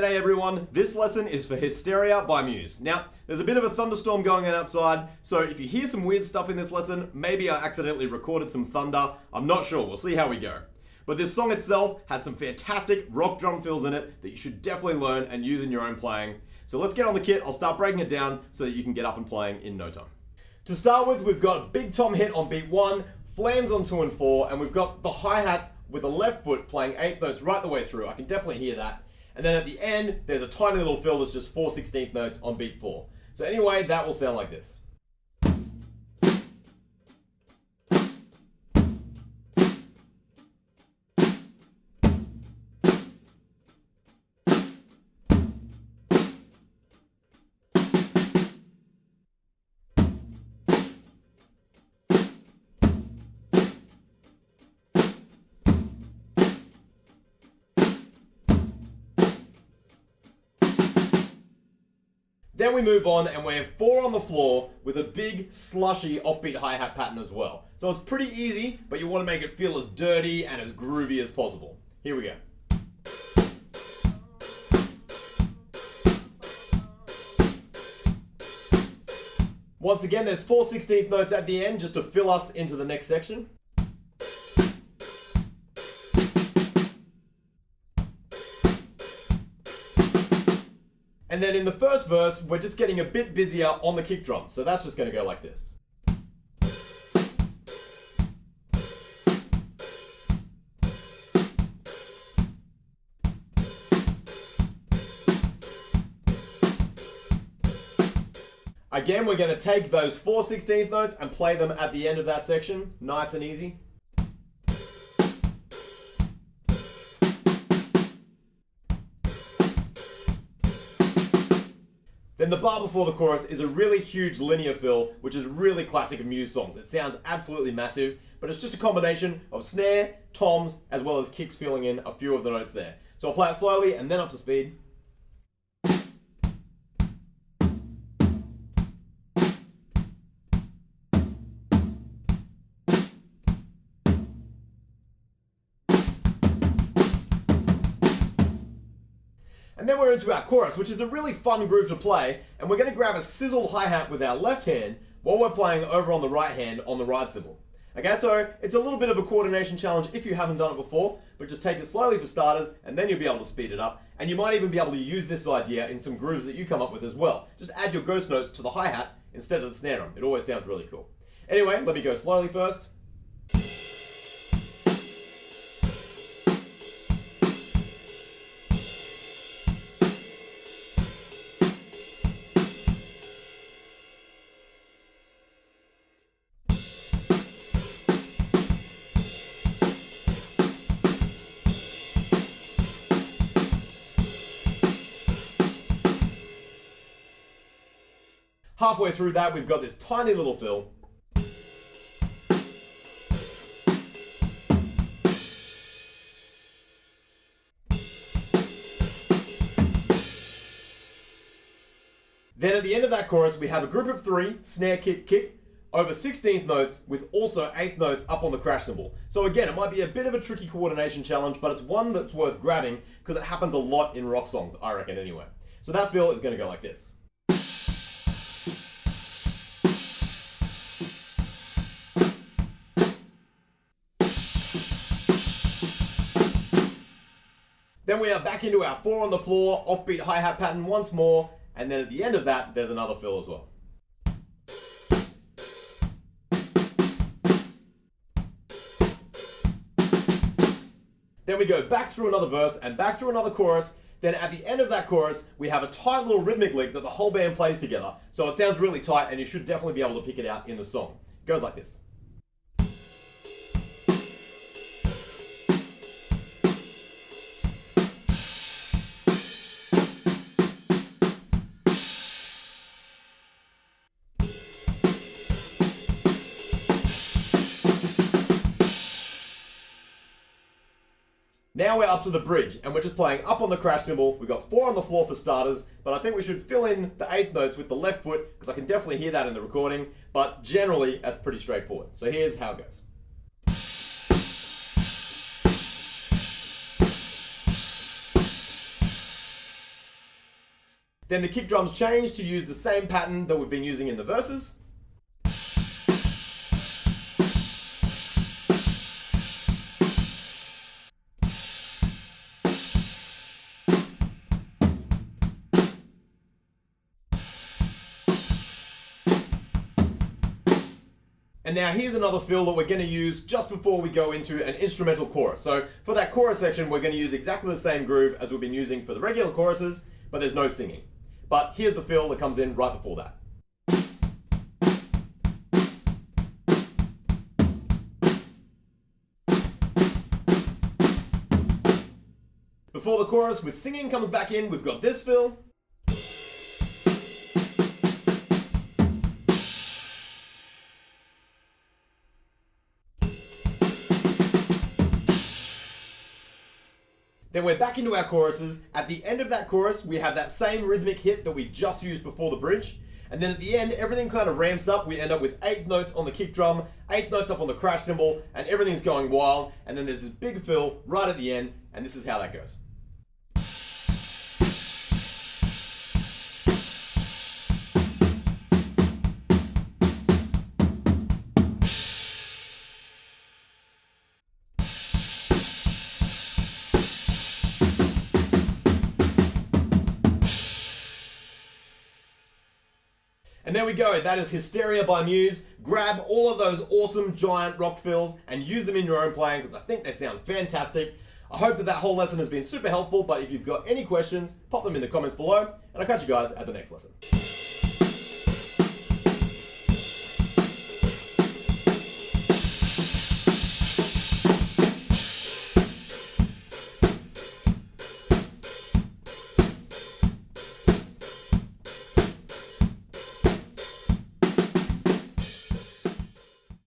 G'day everyone, this lesson is for Hysteria by Muse. Now, there's a bit of a thunderstorm going on outside, so if you hear some weird stuff in this lesson, maybe I accidentally recorded some thunder, I'm not sure, we'll see how we go. But this song itself has some fantastic rock drum fills in it that you should definitely learn and use in your own playing. So let's get on the kit, I'll start breaking it down so that you can get up and playing in no time. To start with, we've got big tom hit on beat 1, flams on 2 and 4, and we've got the hi-hats with the left foot playing 8 notes right the way through. I can definitely hear that. And then at the end, there's a tiny little fill that's just 4 16th notes on beat 4. So anyway, that will sound like this. Then we move on and we have 4 on the floor with a big slushy offbeat hi-hat pattern as well. So it's pretty easy, but you want to make it feel as dirty and as groovy as possible. Here we go. Once again, there's 4 16th notes at the end just to fill us into the next section. And then in the first verse, we're just getting a bit busier on the kick drum. So that's just going to go like this. Again, we're going to take those 4 16th notes and play them at the end of that section. Nice and easy. Then the bar before the chorus is a really huge linear fill, which is really classic of Muse songs. It sounds absolutely massive, but it's just a combination of snare, toms, as well as kicks filling in a few of the notes there. So I'll play it slowly and then up to speed. And then we're into our chorus, which is a really fun groove to play, and we're going to grab a sizzle hi-hat with our left hand while we're playing over on the right hand on the ride cymbal. Okay, so it's a little bit of a coordination challenge if you haven't done it before, but just take it slowly for starters, and then you'll be able to speed it up, and you might even be able to use this idea in some grooves that you come up with as well. Just add your ghost notes to the hi-hat instead of the snare drum. It always sounds really cool. Anyway, let me go slowly first. Halfway through that, we've got this tiny little fill. Then at the end of that chorus, we have a group of 3, snare, kick, kick, over 16th notes with also 8th notes up on the crash cymbal. So again, it might be a bit of a tricky coordination challenge, but it's one that's worth grabbing because it happens a lot in rock songs, I reckon anyway. So that fill is going to go like this. Then we are back into our 4 on the floor, offbeat hi-hat pattern once more, and then at the end of that, there's another fill as well. Then we go back through another verse and back through another chorus. Then at the end of that chorus, we have a tight little rhythmic lick that the whole band plays together. So it sounds really tight and you should definitely be able to pick it out in the song. It goes like this. Now we're up to the bridge, and we're just playing up on the crash cymbal. We've got 4 on the floor for starters, but I think we should fill in the 8th notes with the left foot, because I can definitely hear that in the recording, but generally, that's pretty straightforward. So here's how it goes. Then the kick drums change to use the same pattern that we've been using in the verses. And now here's another fill that we're going to use just before we go into an instrumental chorus. So for that chorus section, we're going to use exactly the same groove as we've been using for the regular choruses, but there's no singing. But here's the fill that comes in right before that. Before the chorus with singing comes back in, we've got this fill. Then we're back into our choruses. At the end of that chorus, we have that same rhythmic hit that we just used before the bridge. And then at the end, everything kind of ramps up. We end up with 8th notes on the kick drum, 8th notes up on the crash cymbal, and everything's going wild. And then there's this big fill right at the end, and this is how that goes. And there we go, that is Hysteria by Muse. Grab all of those awesome giant rock fills and use them in your own playing because I think they sound fantastic. I hope that whole lesson has been super helpful, but if you've got any questions, pop them in the comments below, and I'll catch you guys at the next lesson.